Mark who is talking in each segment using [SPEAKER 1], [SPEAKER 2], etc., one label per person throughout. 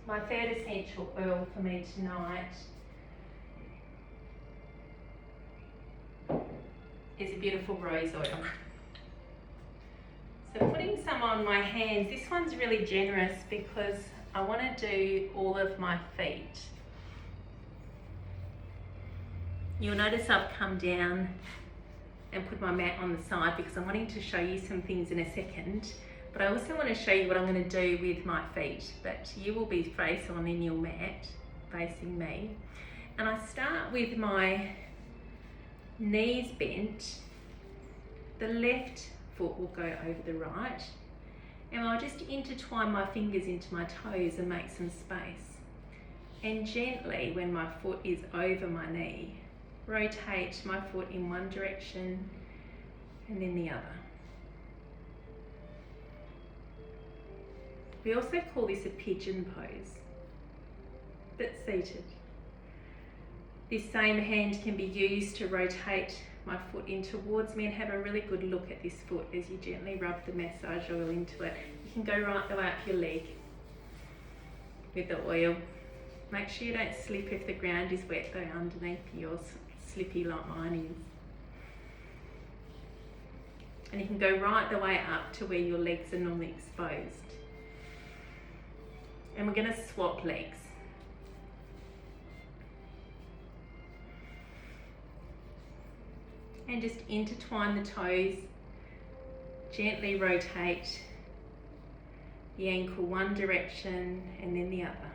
[SPEAKER 1] My third essential oil for me tonight is a beautiful rose oil. So putting some on my hands, this one's really generous because I want to do all of my feet. You'll notice I've come down and put my mat on the side because I'm wanting to show you some things in a second, but I also want to show you what I'm going to do with my feet. But you will be face on in your mat, facing me. And I start with my knees bent. The left foot will go over the right, and I'll just intertwine my fingers into my toes and make some space. And gently, when my foot is over my knee, rotate my foot in one direction and then the other. We also call this a pigeon pose, but seated. This same hand can be used to rotate my foot in towards me, and have a really good look at this foot as you gently rub the massage oil into it. You can go right the way up your leg with the oil. Make sure you don't slip if the ground is wet though underneath yours, slippy like mine is. And you can go right the way up to where your legs are normally exposed. And we're going to swap legs. And just intertwine the toes, gently rotate the ankle one direction and then the other.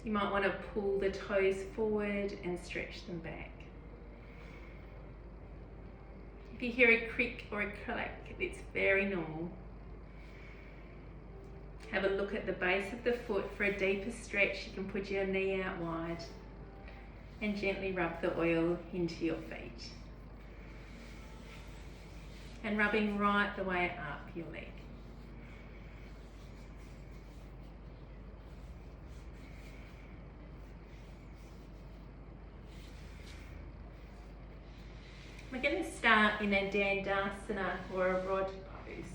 [SPEAKER 1] You might want to pull the toes forward and stretch them back. If you hear a creak or a clack, it's very normal. Have a look at the base of the foot. For a deeper stretch, you can put your knee out wide and gently rub the oil into your feet. And rubbing right the way up your leg. We're going to start in a Dandasana or a rod pose.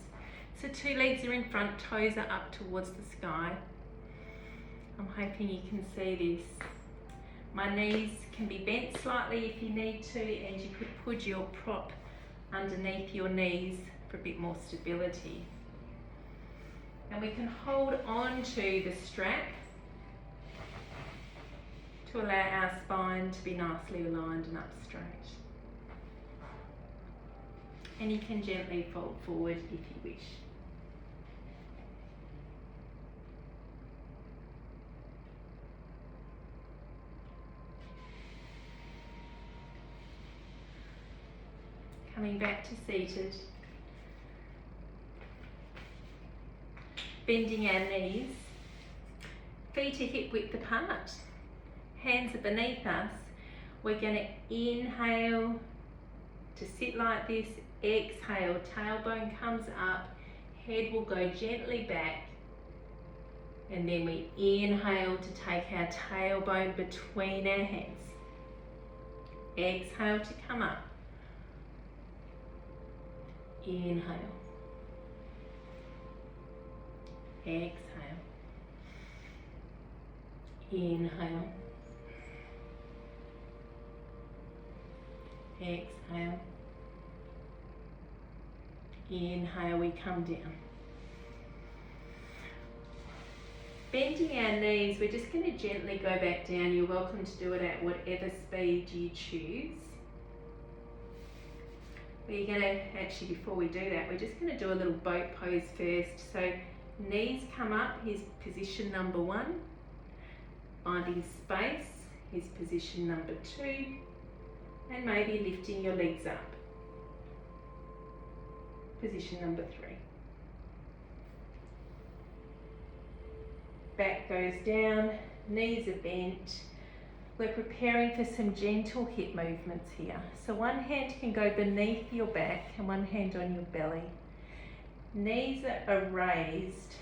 [SPEAKER 1] So 2 legs are in front, toes are up towards the sky. I'm hoping you can see this. My knees can be bent slightly if you need to, and you could put your prop underneath your knees for a bit more stability. And we can hold on to the strap to allow our spine to be nicely aligned and up straight. And you can gently fold forward if you wish. Coming back to seated. Bending our knees. Feet are hip width apart. Hands are beneath us. We're going to inhale to sit like this. Exhale, tailbone comes up. Head will go gently back. And then we inhale to take our tailbone between our hands. Exhale to come up. Inhale. Exhale. Inhale. Exhale. Inhale, we come down. Bending our knees, we're just going to gently go back down. You're welcome to do it at whatever speed you choose. We're going to, actually before we do that, we're just going to do a little boat pose first. So knees come up, here's position number 1. Finding space, here's position number 2. And maybe lifting your legs up. Position number 3. Back goes down, knees are bent. We're preparing for some gentle hip movements here. So one hand can go beneath your back and one hand on your belly. Knees are raised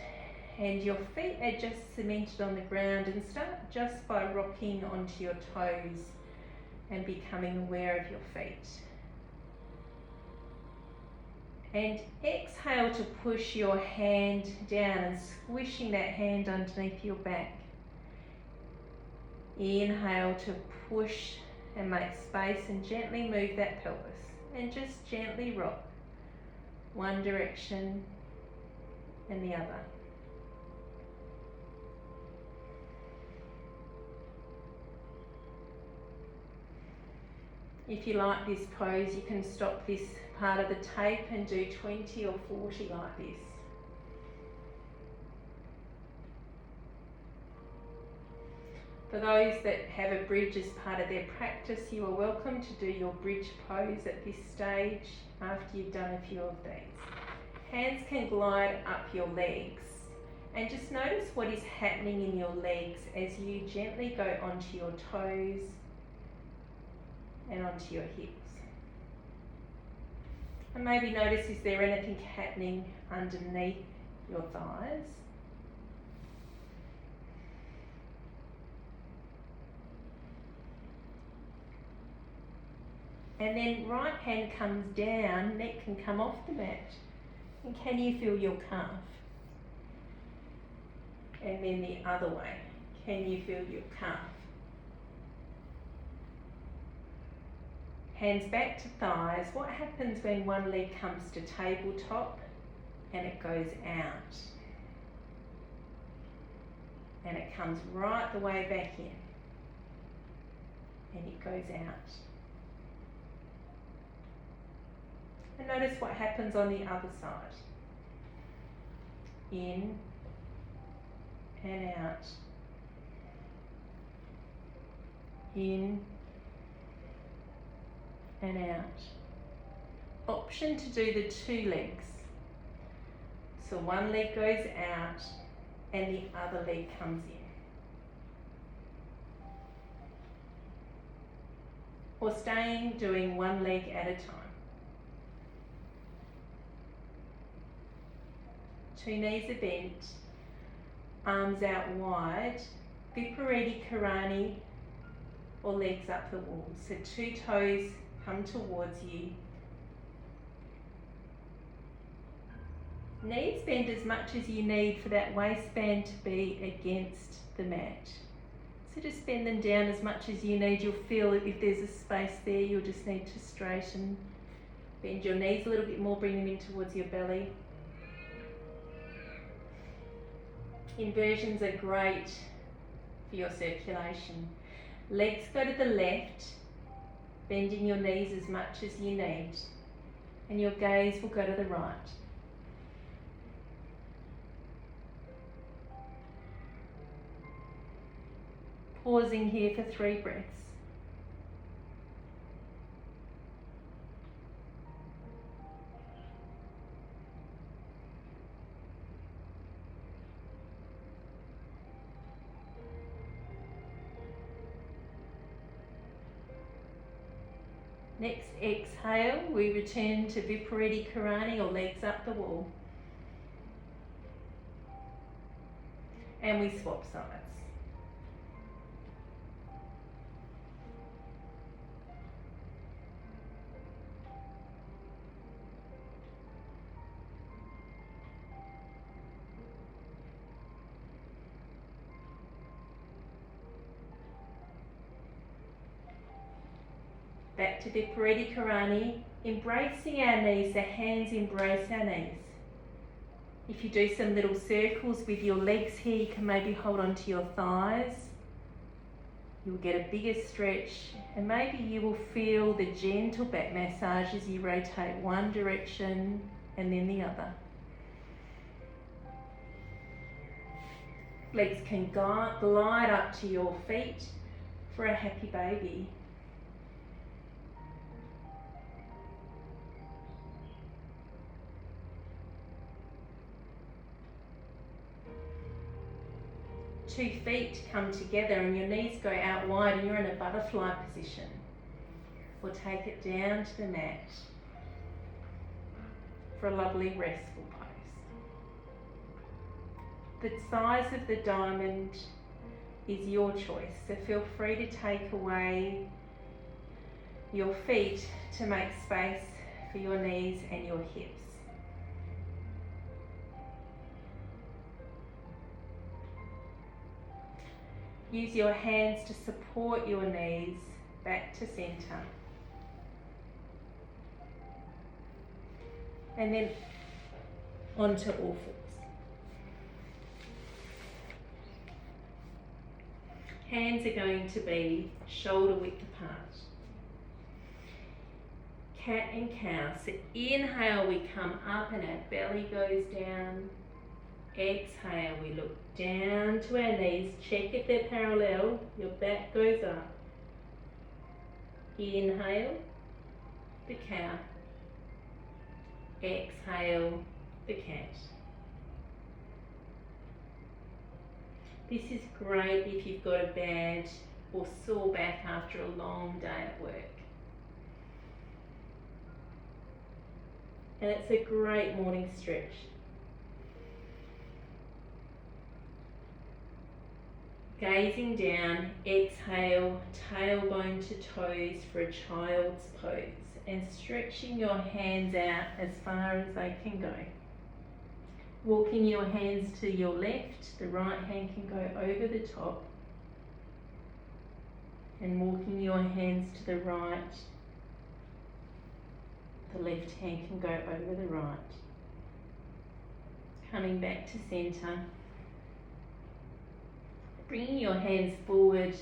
[SPEAKER 1] and your feet are just cemented on the ground, and start just by rocking onto your toes and becoming aware of your feet. And exhale to push your hand down and squishing that hand underneath your back. Inhale to push and make space and gently move that pelvis and just gently rock one direction and the other. If you like this pose, you can stop this part of the tape and do 20 or 40 like this. For those that have a bridge as part of their practice, you are welcome to do your bridge pose at this stage after you've done a few of these. Hands can glide up your legs and just notice what is happening in your legs as you gently go onto your toes and onto your hips. And maybe notice, is there anything happening underneath your thighs? And then right hand comes down, neck can come off the mat. And can you feel your calf? And then the other way, can you feel your calf? Hands back to thighs. What happens when one leg comes to tabletop and it goes out? And it comes right the way back in. And it goes out. And notice what happens on the other side. In and out. In and out. Option to do the two legs. So one leg goes out and the other leg comes in. Or staying doing one leg at a time. Two knees are bent, arms out wide, Viparita Karani or legs up the wall. So two toes come towards you. Knees bend as much as you need for that waistband to be against the mat. So just bend them down as much as you need. You'll feel if there's a space there, you'll just need to straighten. Bend your knees a little bit more, bring them in towards your belly. Inversions are great for your circulation. Legs go to the left, bending your knees as much as you need, and your gaze will go to the right. Pausing here for 3 breaths. Next exhale, we return to Viparita Karani or legs up the wall. And we swap sides. Back to Viparita Karani, embracing our knees, the hands embrace our knees. If you do some little circles with your legs here, you can maybe hold on to your thighs. You'll get a bigger stretch and maybe you will feel the gentle back massage as you rotate one direction and then the other. Legs can glide up to your feet for a happy baby. Two feet come together and your knees go out wide and you're in a butterfly position. Or take it down to the mat for a lovely restful pose. The size of the diamond is your choice, so feel free to take away your feet to make space for your knees and your hips. Use your hands to support your knees back to center. And then onto all fours. Hands are going to be shoulder width apart. Cat and cow. So inhale, we come up and our belly goes down. Exhale, we look down to our knees. Check if they're parallel. Your back goes up. Inhale, the cow. Exhale, the cat. This is great if you've got a bad or sore back after a long day at work. And it's a great morning stretch. Gazing down, exhale, tailbone to toes for a child's pose, and stretching your hands out as far as they can go. Walking your hands to your left, the right hand can go over the top, and walking your hands to the right, the left hand can go over the right. Coming back to center. Bringing your hands forward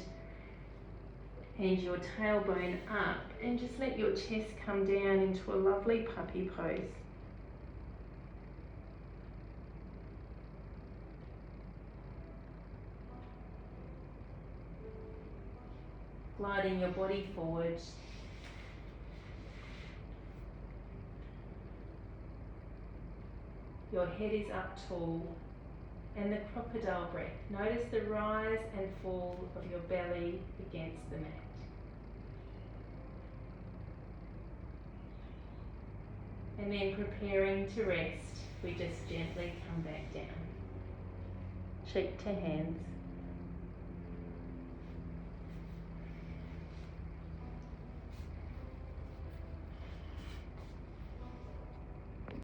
[SPEAKER 1] and your tailbone up, and just let your chest come down into a lovely puppy pose. Gliding your body forward. Your head is up tall. And the crocodile breath. Notice the rise and fall of your belly against the mat. And then preparing to rest, we just gently come back down. Cheek to hands.